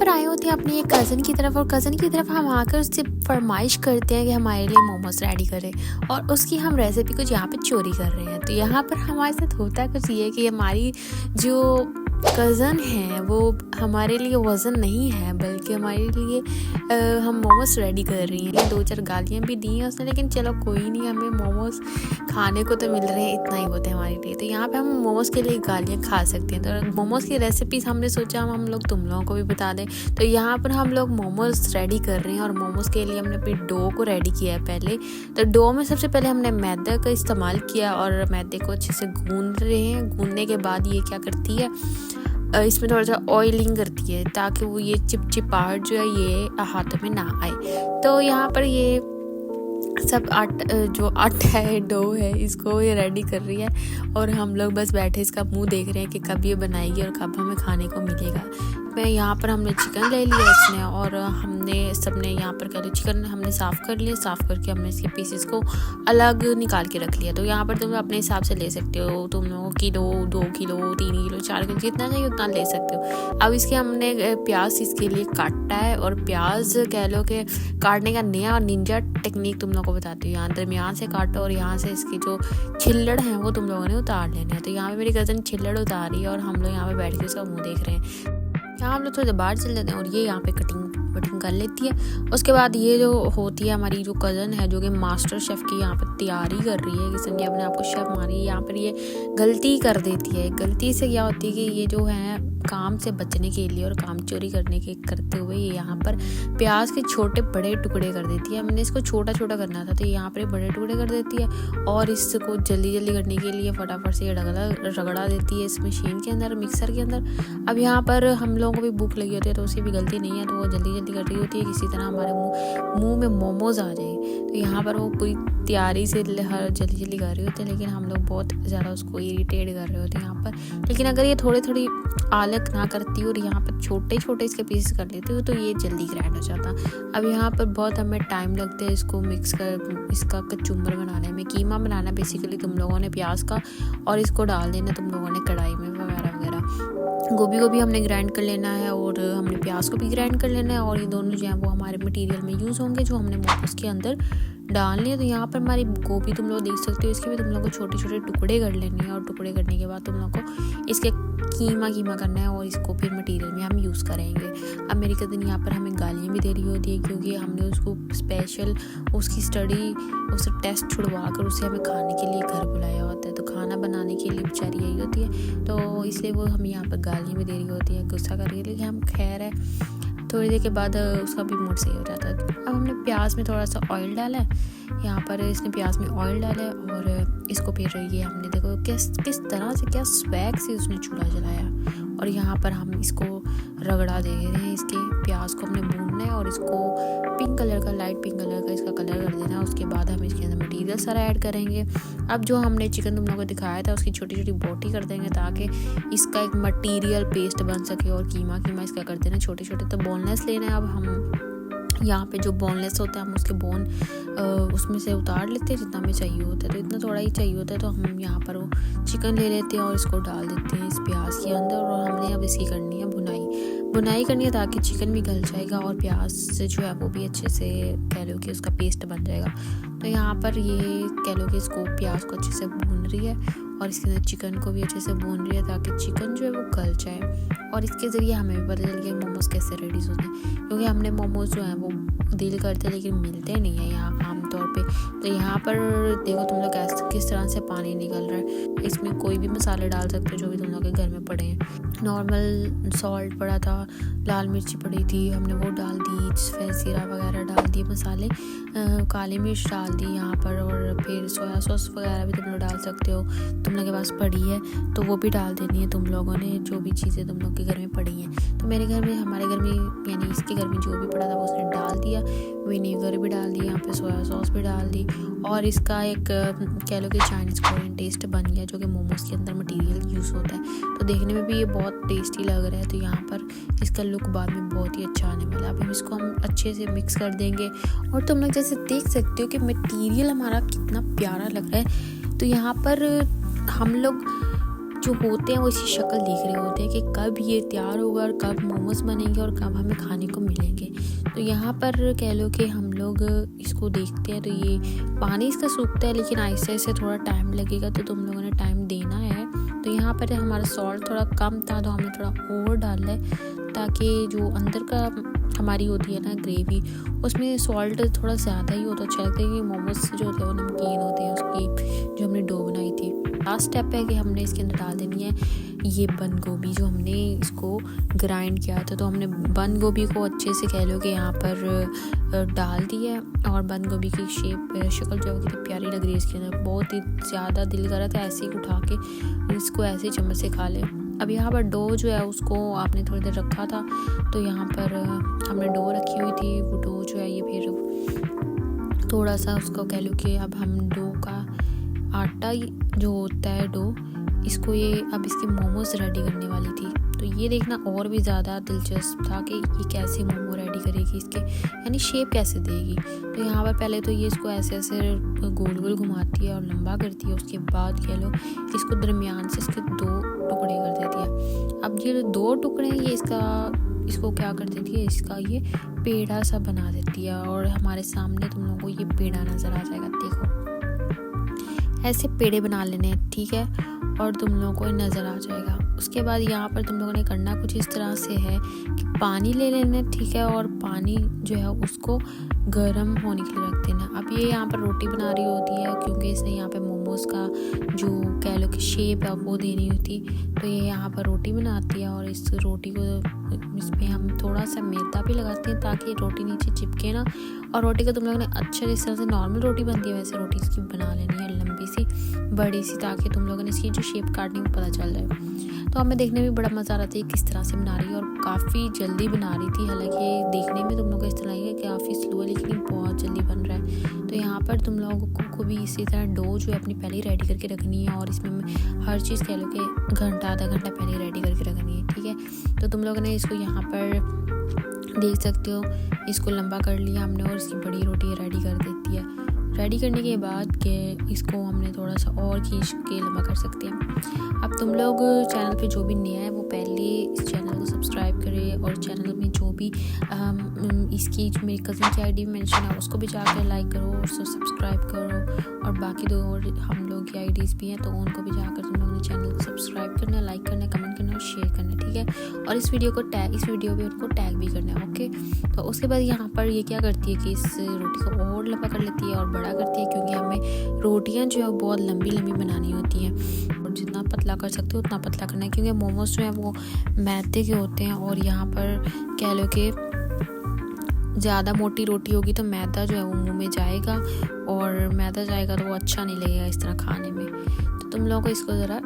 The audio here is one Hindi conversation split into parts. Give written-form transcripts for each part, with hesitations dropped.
पर आए होते हैं अपनी एक कज़न की तरफ, और कज़न की तरफ हम आकर उससे फरमाइश करते हैं कि हमारे लिए मोमोज रेडी करें, और उसकी हम रेसिपी कुछ यहाँ पे चोरी कर रहे हैं। तो यहाँ पर हमारे साथ होता कुछ ये कि हमारी जो कज़न है वो हमारे लिए वज़न नहीं है, बल्कि हमारे लिए हम मोमोज रेडी कर रही हैं। 2-4 गालियाँ भी दी हैं उसने, लेकिन चलो कोई नहीं, हमें मोमोज खाने को तो मिल रहे हैं, इतना ही होता है हमारे लिए। तो यहाँ पे हम मोमोज़ के लिए गालियाँ खा सकते हैं। तो मोमोज़ की रेसिपीज़ हमने सोचा हम लोग तुम लोगों को भी बता दें। तो यहाँ पर हम लोग मोमोज़ रेडी कर रहे हैं, और मोमोज़ के लिए हमने अपनी डो को रेडी किया है पहले। तो डो में सबसे पहले हमने मैदा का इस्तेमाल किया, और मैदे को अच्छे से गूंद रहे हैं। गूंदने के बाद ये क्या करती है, इसमें थोड़ा सा ऑयलिंग करती है, ताकि वो ये चिपचिपाहट जो है ये हाथों में ना आए। तो यहाँ पर ये सब आटा है, डो है, इसको ये रेडी कर रही है, और हम लोग बस बैठे इसका मुंह देख रहे हैं कि कब ये बनाएगी और कब हमें खाने को मिलेगा। यहाँ पर हमने चिकन ले लिया इसने, और हमने सबने यहाँ पर कर लिया चिकन हमने साफ़ कर लिया। साफ़ करके हमने इसके पीसेस को अलग निकाल के रख लिया। तो यहाँ पर तुम अपने हिसाब से ले सकते हो, तुम लोगों किलो, 2 किलो, 3 किलो, 4 किलो, जितना चाहिए उतना ले सकते हो। अब इसके हमने प्याज इसके लिए काटा है, और प्याज कह लो कि काटने का नया और निंजा टेक्निक तुम लोगों को बताती हूँ। यहाँ दरमियान से काटो, और यहाँ से इसकी जो छिल्लड़ हैं वो तुम लोगों ने उतार लेने हैं। तो यहाँ पे मेरी कज़न छिल्लड़ उतार रही है, और हम लोग यहाँ पे बैठ के उसका मुँह देख रहे हैं। यहाँ हम लोग थोड़ी देर बाहर चल जाते हैं, और ये यहाँ पे कटिंग कर लेती है। उसके बाद ये जो होती है हमारी जो कज़न है, जो कि मास्टर शेफ़ की यहाँ पर तैयारी कर रही है, किसी ने अपने आप को शेफ़ मानी, यहाँ पर ये गलती कर देती है। गलती से क्या होती है कि ये जो है काम से बचने के लिए और काम चोरी करते हुए ये यहाँ पर प्याज के छोटे बड़े टुकड़े कर देती है। हमने इसको छोटा छोटा करना था, तो यहाँ पर बड़े टुकड़े कर देती है, और इसको जल्दी जल्दी करने के लिए फटाफट से ये रगड़ा देती है इस मशीन के अंदर, मिक्सर के अंदर। अब यहाँ पर हम लोगों को भी भूख लगी होती है, तो उसकी भी गलती नहीं है, तो वो जल्दी जल्दी कर रही होती है किसी तरह हमारे मुंह में मोमोज आ जाए। तो यहाँ पर वो पूरी तैयारी से जल्दी जल्दी कर रही होती है, लेकिन हम लोग बहुत ज़्यादा उसको इरिटेट कर रहे होते हैं यहाँ पर। लेकिन अगर ये थोड़ी आलक ना करती और यहाँ पर छोटे छोटे इसके पीस कर लेते हो, तो ये जल्दी ग्राइंड हो जाता। अब यहाँ पर बहुत हमें टाइम लगता है इसको मिक्स कर, इसका कचुम्बर बनाने में, कीमा बनाना बेसिकली तुम लोगों ने प्याज का, और इसको डाल देना तुम लोगों ने कढ़ाई में वगैरह वगैरह। गोभी को भी हमने ग्राइंड कर लेना है, और हमने प्याज को भी ग्राइंड कर लेना है, और ये दोनों जो हैं वो हमारे मटेरियल में यूज़ होंगे जो हमने मोमोज के अंदर डालनी है। तो यहाँ पर हमारी गोभी तुम लोग देख सकते हो, इसके भी तुम लोग को छोटे छोटे टुकड़े कर लेने हैं, और टुकड़े करने के बाद तुम लोग को इसके कीमा करना है, और इसको फिर मटेरियल में हम यूज़ करेंगे। अब मेरी कज़न यहाँ पर हमें गालियाँ भी दे रही होती है, क्योंकि हमने उसको स्पेशल उसकी स्टडी उससे टेस्ट छुड़वा कर उसे हमें खाने के लिए घर बुलाया होता है। तो खाना बनाने के लिए बेचारी यही होती है, तो इसलिए वो हमें यहाँ पर गालियाँ भी दे रही होती है, गुस्सा कर रही है। लेकिन हम खैर है, थोड़ी देर के बाद उसका भी मूड सही हो जाता है। अब हमने प्याज में थोड़ा सा ऑयल डाला है, यहाँ पर इसने प्याज में ऑयल डाला है, और इसको फिर ये हमने देखो किस तरह से, क्या स्वैग से उसने चूल्हा जलाया, और यहाँ पर हम इसको रगड़ा दे रहे हैं। इसके प्याज को हमने भूनना है, और इसको पिंक कलर का, लाइट पिंक कलर का इसका कलर कर देना है। उसके बाद हम इसके अंदर मटेरियल सारा ऐड करेंगे। अब जो हमने चिकन तुम लोगों को दिखाया था उसकी छोटी छोटी बोटी कर देंगे, ताकि इसका एक मटेरियल पेस्ट बन सके, और कीमा इसका कर देना छोटे छोटे। तो बोनलेस लेना है। अब हम यहाँ पे जो बोनलेस होता है हम उसके बोन उसमें से उतार लेते हैं जितना हमें चाहिए होता है। तो इतना थोड़ा ही चाहिए होता है, तो हम यहाँ पर वो चिकन ले लेते हैं और इसको डाल देते हैं इस प्याज के अंदर। और हमने अब इसकी करनी है बुनाई करनी है, ताकि चिकन भी गल जाएगा और प्याज से जो है वो भी अच्छे से कह लो कि उसका पेस्ट बन जाएगा। तो यहाँ पर ये कह लो कि इसको प्याज को अच्छे से भून रही है, और इसके अंदर चिकन को भी अच्छे से भून रही है, ताकि चिकन जो है वो गल जाए। और इसके ज़रिए हमें भी पता चल गया मोमोज़ कैसे रेडी होते हैं, क्योंकि हमने मोमोज़ जो हैं वो दिल करते लेकिन मिलते नहीं है यहाँ आमतौर पे। तो यहाँ पर देखो तुम लोग किस तरह से पानी निकल रहा है। इसमें कोई भी मसाले डाल सकते हो जो भी तुम लोग के घर में पड़े हैं। नॉर्मल सॉल्ट पड़ा था, लाल मिर्ची पड़ी थी, हमने वो डाल दी, फिर जीरा वगैरह डाल दिए मसाले, काली मिर्च डाल दी यहाँ पर, और फिर सोया सॉस वगैरह भी तुम लोग डाल सकते हो, तुम लोग के पास पड़ी है तो वो भी डाल देनी है तुम लोगों ने, जो भी चीज़ें तुम लोग के घर में पड़ी हैं। तो मेरे घर में, हमारे घर में, यानी इसके घर में जो भी पड़ा था वो उसने डाल दिया। विनेगर भी डाल दिया, यहाँ पे सोया सॉस भी डाल दी, और इसका एक कह लो कि चाइनीज़ कोरियन टेस्ट बन गया, जो कि मोमोज़ के अंदर मटेरियल यूज़ होता है। तो देखने में भी ये बहुत टेस्टी लग रहा है। तो यहाँ पर इसका लुक बाद में बहुत ही अच्छा आने वाला है। अभी इसको हम अच्छे से मिक्स कर देंगे, और तुम लोग जैसे देख सकते हो कि मटेरियल हमारा कितना प्यारा लग रहा है। तो यहाँ पर हम लोग जो होते हैं वो इसी शक्ल देख रहे होते हैं कि कब ये तैयार होगा और कब मोमोज बनेंगे और कब हमें खाने को मिलेंगे। तो यहाँ पर कह लो कि हम लोग इसको देखते हैं, तो ये पानी इसका सूखता है लेकिन आहिस्ते आहिस्ते थोड़ा टाइम लगेगा, तो तुम लोगों ने टाइम देना है। तो यहाँ पर हमारा सॉल्ट थोड़ा कम था तो हमने थोड़ा और डाला है, ताकि जो अंदर का हमारी होती है ना ग्रेवी, उसमें सॉल्ट थोड़ा ज़्यादा ही होता अच्छा लगता है, कि मोमोज जो होते हैं वो नमकीन होते हैं उसकी जो हमने डो बनाई थी। लास्ट स्टेप है कि हमने इसके अंदर डाल देनी है ये बंद गोभी, जो हमने इसको ग्राइंड किया था। तो हमने बंद गोभी को अच्छे से कह लो कि यहाँ पर डाल दिया है, और बंद गोभी की शक्ल जो है कितनी प्यारी लग रही है इसके अंदर, बहुत ही ज़्यादा दिल कर रहा था ऐसे ही उठा के इसको ऐसे ही चम्मच से खा ले। अब यहाँ पर डो जो है उसको आपने थोड़ी देर रखा था, तो यहाँ पर हमने डो रखी हुई थी, वो डो जो है ये फिर थोड़ा सा उसको कह लो कि अब हम डो का आटा जो होता है डो, इसको ये अब इसके मोमोज रेडी करने वाली थी। तो ये देखना और भी ज़्यादा दिलचस्प था कि ये कैसे मोमो रेडी करेगी, इसके यानी शेप कैसे देगी। तो यहाँ पर पहले तो ये इसको ऐसे ऐसे गोल गोल घुमाती है और लंबा करती है, उसके बाद कह लो इसको दरमियान से इसके 2 टुकड़े कर देती है। अब ये 2 टुकड़े ये इसको क्या कर देती है, इसका ये पेड़ा सा बना देती है, और हमारे सामने तुम लोगों को ये पेड़ा नज़र आ जाएगा। देखो ऐसे पेड़े बना लेने, ठीक है, और तुम लोगों को नज़र आ जाएगा। उसके बाद यहाँ पर तुम लोगों ने करना कुछ इस तरह से है कि पानी ले लेना, ठीक है, और पानी जो है उसको गर्म होने के लिए रख देना। अब ये यहाँ पर रोटी बना रही होती है, क्योंकि इसने यहाँ पे मोमोज का जो कह लो कि शेप है वो देनी होती, तो ये यहाँ पर रोटी बनाती है, और इस रोटी को इसमें हम थोड़ा सा मैदा भी लगाते हैं ताकि रोटी नीचे चिपके ना। और रोटी को तुम लोगों ने अच्छा जिस तरह से नॉर्मल रोटी बनती है वैसे रोटी इसकी बना लेनी है, लंबी सी बड़ी सी, ताकि तुम लोगों ने इसकी जो शेप काटनी है पता चल जाए। तो हमें देखने में बड़ा मज़ा आ रहा था किस तरह से बना रही है, और काफ़ी जल्दी बना रही थी। हालांकि देखने में तुम लोग को इस तरह है कि काफ़ी स्लो है, लेकिन बहुत जल्दी बन रहा है। तो यहाँ पर तुम लोगों को भी इसी तरह डो जो है अपनी पहले ही रेडी करके रखनी है, और इसमें हर चीज़ कह लो कि घंटा आधा घंटा पहले रेडी करके रखनी है, ठीक है। तो तुम लोगों ने इसको यहाँ पर देख सकते हो, इसको लंबा कर लिया हमने, और इसकी बड़ी रोटी रेडी कर देती है। रेडी करने के बाद के इसको हमने थोड़ा सा और खींच के लंबा कर सकते हैं। अब तुम लोग चैनल पे जो भी नया है वो पहले इस चैनल को सब्सक्राइब करें, और चैनल में जो भी इसकी जो मेरी कज़न की आईडी मेंशन है उसको भी जाकर लाइक करो और सब्सक्राइब करो, और बाकी 2 और हम लोग की आईडीज़ भी हैं तो उनको भी जाकर तुम लोगों ने चैनल को सब्सक्राइब करना, लाइक करना, कमेंट करना और शेयर करना, ठीक है। और इस वीडियो पे उनको टैग भी करना है, ओके। तो उसके बाद यहाँ पर ये क्या करती है कि इस रोटी को और लंबा कर लेती है और बड़ा करती है, क्योंकि हमें रोटियाँ जो है बहुत लंबी लंबी बनानी होती हैं, और जितना पतला कर सकते हो उतना पतला करना है, क्योंकि मोमोज जो है वो मैदे के होते हैं। और यहाँ पर कह लो कि ज़्यादा मोटी रोटी होगी तो मैदा जो है वो मुंह में जाएगा, और मैदा जाएगा तो वो अच्छा नहीं लगेगा इस तरह खाने में। तो तुम लोगों को इसको ज़रा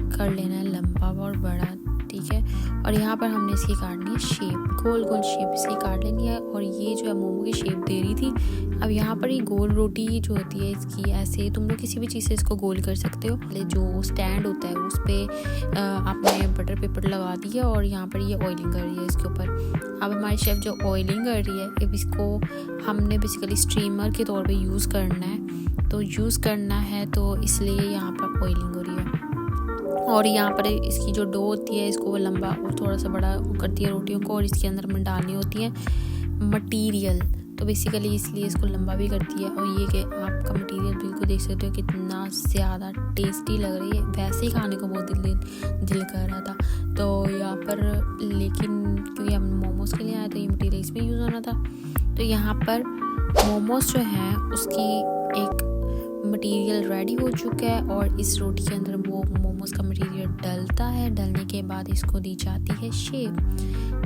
कर लेना है लंबा और बड़ा, ठीक है। और यहाँ पर हमने इसकी काटनी है शेप, गोल गोल शेप इसकी काट लेनी है, और ये जो है मोमो की शेप दे रही थी। अब यहाँ पर ये गोल रोटी जो होती है इसकी ऐसे तुम लोग किसी भी चीज़ से इसको गोल कर सकते हो। पहले जो स्टैंड होता है उस पर आपने बटर पेपर लगा दिया, और यहाँ पर ये ऑयलिंग कर रही है इसके ऊपर। अब हमारी शेफ़ जो ऑयलिंग कर रही है, अब इसको हमने बेसिकली स्टीमर के तौर पे यूज़ करना है, तो यूज़ करना है तो इसलिए यहाँ पर ऑयलिंग हो रही है। और यहाँ पर इसकी जो डो होती है इसको वो लंबा और थोड़ा सा बड़ा करती है रोटियों को, और इसके अंदर में डालनी होती है मटीरियल, तो बेसिकली इसलिए इसको लंबा भी करती है। और ये कि आपका मटीरियल बिल्कुल देख सकते हो कितना ज़्यादा टेस्टी लग रही है, वैसे ही खाने को बहुत दिल कर रहा था। तो यहाँ पर लेकिन क्योंकि हम मोमोज़ के लिए आए तो ये मटीरियल इसमें यूज़ होना था। तो यहाँ पर मोमोज़ जो हैं उसकी एक मटेरियल रेडी हो चुका है, और इस रोटी के अंदर वो मोमोज का मटेरियल डलता है। डलने के बाद इसको दी जाती है शेप।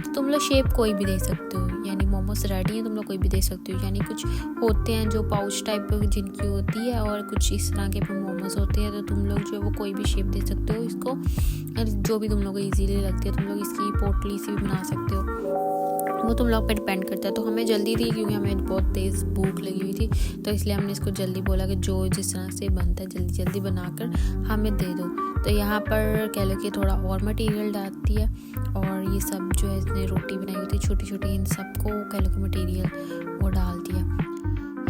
तो तुम लोग शेप कोई भी दे सकते हो, यानी मोमोज रेडी है तुम लोग कोई भी दे सकते हो। यानी कुछ होते हैं जो पाउच टाइप जिनकी होती है, और कुछ इस तरह के मोमोज होते हैं, तो तुम लोग जो है वो कोई भी शेप दे सकते हो इसको, जो भी तुम लोग को ईजीली लगती है। तुम लोग इसकी पोटली सी भी बना सकते हो, वो तुम लोग पे डिपेंड करता है। तो हमें जल्दी थी क्योंकि हमें बहुत तेज़ भूख लगी हुई थी, तो इसलिए हमने इसको जल्दी बोला कि जो जिस तरह से बनता है जल्दी जल्दी बनाकर हमें दे दो। तो यहाँ पर कह लो कि थोड़ा और मटेरियल डालती है, और ये सब जो है इसने रोटी बनाई हुई थी छोटी छोटी, इन सबको कह लो कि मटेरियल वो डाल दिया।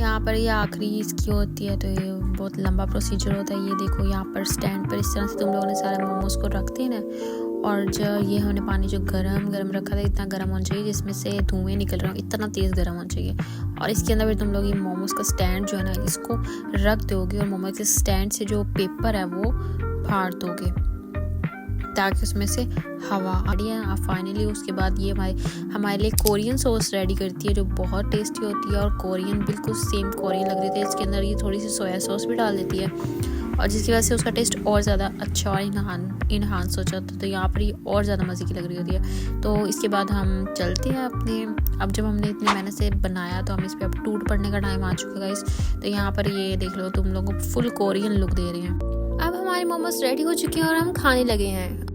यहाँ पर ये आखिरी इसकी होती है, तो ये बहुत लंबा प्रोसीजर होता है। ये देखो यहाँ पर स्टैंड पर इस तरह से तुम लोगों ने सारे मोमोज को रखते हैं ना, और जो ये हमने पानी जो गरम रखा था, इतना गरम होना चाहिए जिसमें से धुएं निकल रहे हो, इतना तेज़ गरम होना चाहिए। और इसके अंदर फिर तुम लोग ये मोमोज का स्टैंड जो है ना, इसको रख दोगे और मोमोज के स्टैंड से जो पेपर है वो फाड़ दोगे ताकि उसमें से हवा आ रही है। फाइनली उसके बाद ये हमारे लिए कोरियन सॉस रेडी करती है, जो बहुत टेस्टी होती है और कोरियन बिल्कुल सेम कोरियन लग रही थी। इसके अंदर ये थोड़ी सी सोया सॉस भी डाल देती है और जिसकी वजह से उसका टेस्ट और ज़्यादा अच्छा और इन्हांस हो जाता है। तो यहाँ पर ये और ज़्यादा मज़े की लग रही होती है। तो इसके बाद हम चलते हैं अपने, अब जब हमने इतनी मेहनत से बनाया तो हम इस पर अब टूट पड़ने का टाइम आ चुका है गाइस। तो यहाँ पर ये देख लो, तुम लोगों को फुल कोरियन लुक दे रहे हैं। अब हमारे मोमोज रेडी हो चुके हैं और हम खाने लगे हैं।